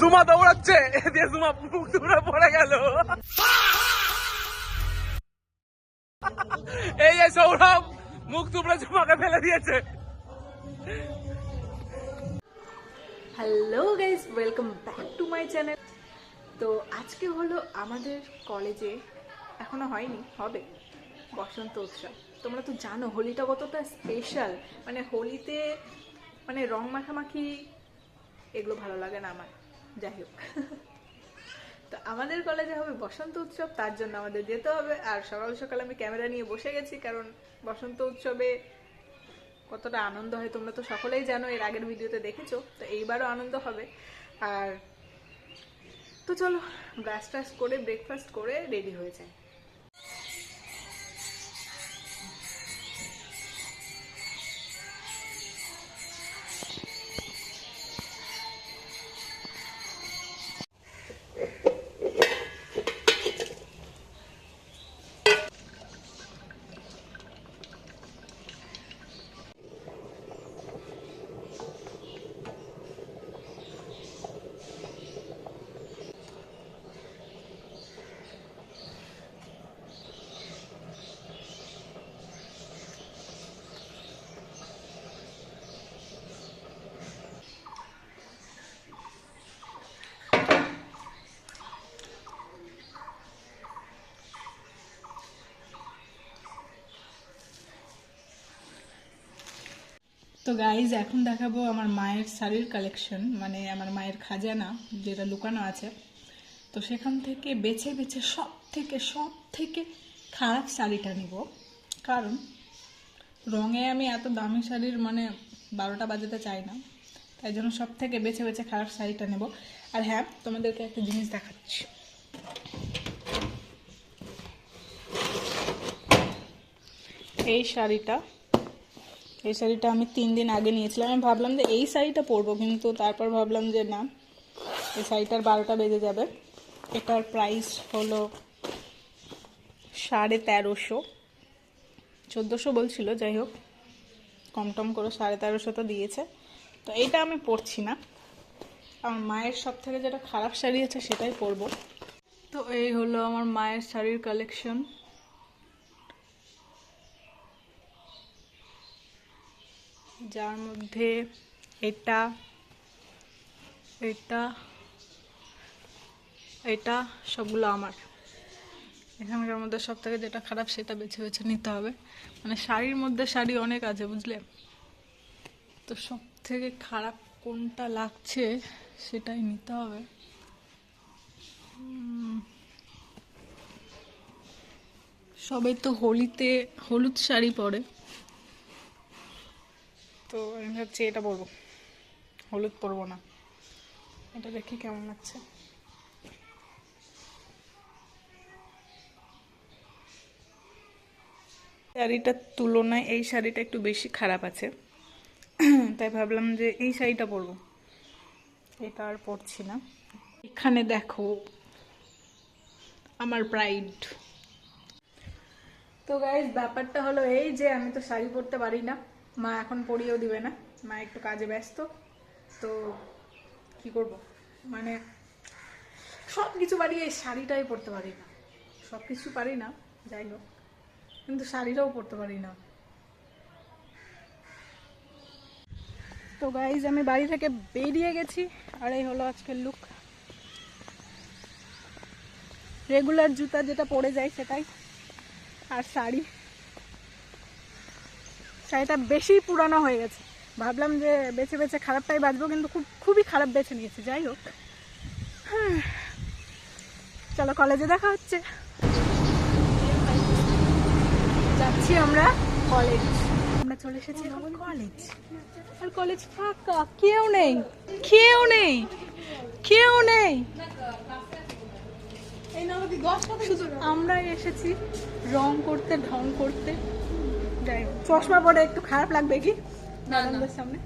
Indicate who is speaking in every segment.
Speaker 1: জুমা দৌড়াচ্ছে, দিয়ে জুমা মুখ দৌড়া পড়ে গেল। এই যে সৌরভ মুখ দুপুরে জুমাকে ফেলে দিয়েছে।
Speaker 2: Hello guys, welcome back to my channel. তো আজকে হলো আমাদের কলেজে, এখনো হয়নি, হবে বসন্ত উৎসব। তোমরা তো জানো হোলিটা কতটা স্পেশাল, মানে হোলিতে মানে রং মাখামাখি এগুলো ভালো লাগে না আমার, যাই হোক। তো আমাদের কলেজে হবে বসন্ত উৎসব, তার জন্য আমাদের যেতে হবে। আর সকাল সকাল আমি ক্যামেরা নিয়ে বসে গেছি, কারণ বসন্ত উৎসবে কতটা আনন্দ হয় তোমরা তো সকলেই জানো, এর আগের ভিডিওতে দেখেছো। তো এইবারও আনন্দ হবে। আর তো চলো ব্রাশ ট্রাশ করে ব্রেকফাস্ট করে রেডি হয়ে যায়। তো গাইজ এখন দেখাবো আমার মায়ের শাড়ির কালেকশন, মানে আমার মায়ের খাজানা যেটা লুকানো আছে। তো সেখান থেকে বেছে বেছে সব থেকে খারাপ শাড়িটা নিব, কারণ রঙে আমি এত দামি শাড়ির মানে 12টা বাজাতে চাই না, তাই জন্য সব থেকে বেছে বেছে খারাপ শাড়িটা নেব। আর হ্যাঁ, তোমাদেরকে একটা জিনিস দেখাচ্ছি। এই শাড়িটা আমি 3 দিন আগে নিয়েছিলাম। আমি ভাবলাম যে এই শাড়িটা পরবো, কিন্তু তারপর ভাবলাম যে না, এই শাড়িটার 12টা বেজে যাবে। এটার প্রাইস হলো 1350, 1400 বলছিল, যাই হোক কম টম করে 1350 তো দিয়েছে। তো এটা আমি পরছি না, আমার মায়ের সব থেকে যেটা খারাপ শাড়ি আছে সেটাই পরবো। তো এই হলো আমার মায়ের শাড়ির কালেকশন। যার মধ্যে এটা সবগুলো আমার। এখানকার মধ্যে সব থেকে যেটা খারাপ সেটা বেছে বেছে নিতে হবে, মানে শাড়ির মধ্যে শাড়ি অনেক আছে বুঝলে, তো সব থেকে খারাপ কোনটা লাগছে সেটাই নিতে হবে। সবাই তো হোলিতে হলুদ শাড়ি পরে, তো আমি ভাবছি এটা পরবো, হলুদ পরবো না। এটা দেখি কেমন লাগছে। শাড়িটার তুলনায় এই শাড়িটা একটু বেশি খারাপ আছে, তাই ভাবলাম যে এই শাড়িটা পরবো, এটা আর পরছি না। এখানে দেখো আমার প্রাইড। তো গাইস ব্যাপারটা হলো এই যে আমি তো শাড়ি পরতে পারি না, মা এখন পরিয়েও দিবে না, মা একটু কাজে ব্যস্ত। তো কি করব, মানে সব কিছু পারি, এই শাড়িটাই পরতে পারি না। সব কিছু পারি না, যাই হোক, কিন্তু শাড়িটাও পরতে পারি না। তো গাইজ আমি বাড়ি থেকে বেরিয়ে গেছি, আর এই হলো আজকের লুক। রেগুলার জুতা যেটা পরে যায় সেটাই, আর শাড়িটা বেশি পুরানো হয়ে গেছে। ভাবলাম যে বেছে বেছে খারাপটাই বাঁচবো, কিন্তু খুবই খারাপ বেছে নিয়েছি। যাই হোক, চলো কলেজে দেখা হচ্ছে। যাচ্ছি আমরা কলেজ, আমরা চলে এসেছি এখন কলেজ। আর কলেজ ফাঁকা, কেউ নেই। শুধু আমরাই এসেছি রং করতে, ঢং করতে। যাই হোক, চশমা পরে একটু খারাপ লাগবে কি ম্যাডামদের সামনে?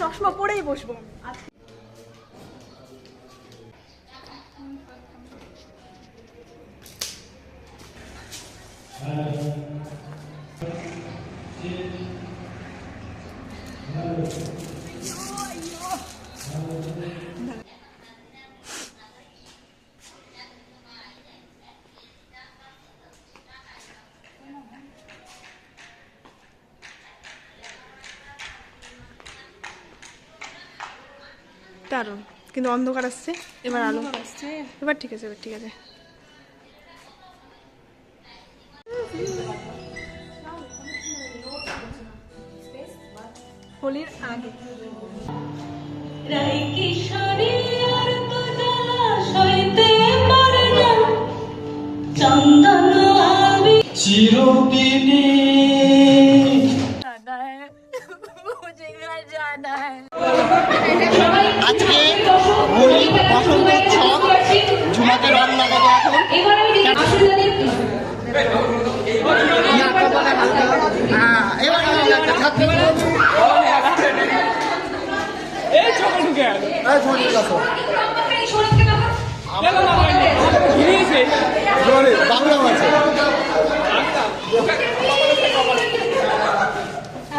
Speaker 2: চশমা পরেই বসবো। দারুণ, কিন্তু অন্ধকার আসছে, এবার আলো আসছে, এবার ঠিক আছে, এবার ঠিক আছে। হোলির আগে
Speaker 3: চিরদিনে আজকে হোলি বসন্ত উৎসব, ঝুমাকে রং লাগাবো এখন। এবার
Speaker 1: এই ছোট ঢুকে গেল।
Speaker 3: বাংলা আছে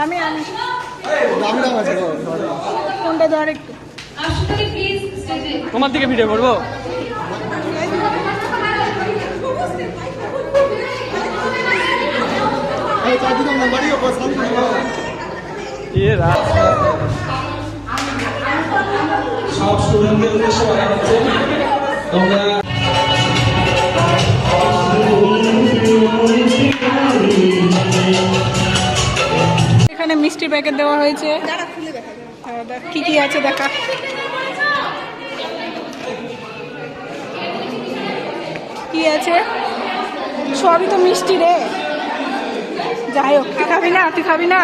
Speaker 2: আমি
Speaker 3: বাংলা আছে
Speaker 2: কোনটা ধর একটু
Speaker 1: তোমার দিকে ভিডিও করবো। এ রাত
Speaker 4: সব স্টুডেন্টদের উদ্দেশ্যে বলা হচ্ছে তোমরা
Speaker 2: এখানে মিষ্টির প্যাকেট দেওয়া হয়েছে, কি কি আছে দেখা। কি আছে? সবই তো মিষ্টি রে। যাই হোক, তুই খাবি না? তুই খাবি না?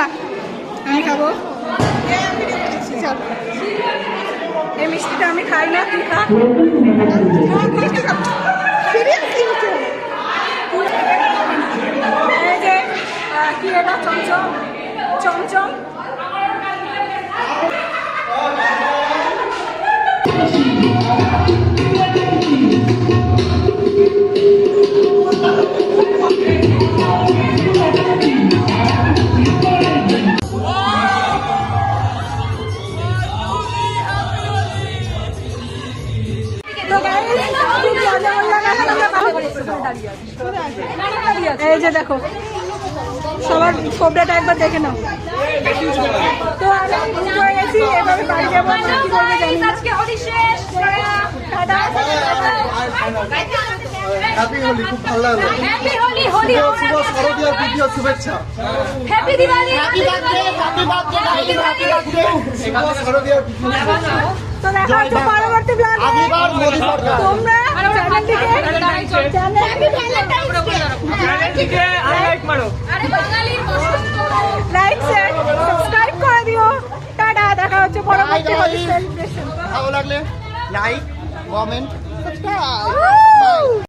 Speaker 2: আমি খাবো। চল, এই মিষ্টিটা আমি খাই না, তুই খা। এই যে কি এটা, চমচম চমচম। এই যে দেখো, সবার খোবরাটা একবার দেখে নাও। তো আমি খুশি হয়ে গেছি, এভাবে বাড়ি যাবো, কি করবে জানি না। টাটা।
Speaker 3: হ্যাপি হোলি, খুব ভালো লাগলো।
Speaker 5: হ্যাপি হোলি, হোলি
Speaker 3: শুভ শারদীয়ার দ্বিতীয় শুভেচ্ছা।
Speaker 5: Happy Diwali,
Speaker 3: happy birthday, happy birthday, happy birthday. শুভ শারদীয়ার দ্বিতীয় শুভেচ্ছা।
Speaker 2: তো দেখা হচ্ছে পরবর্তী ব্লগে।
Speaker 3: আগামীবার মোদি সরকার।
Speaker 2: তোমরা চ্যানেলটিকে
Speaker 1: লাইক মারো।
Speaker 5: আরে বাঙালির বসন্ত।
Speaker 2: লাইক শেয়ার সাবস্ক্রাইব করে দিও। টাটা, দেখা হচ্ছে পরবর্তী হোলি সেলিব্রেশন।
Speaker 3: ভালো লাগলে লাইক, কমেন্ট, সাবস্ক্রাইব।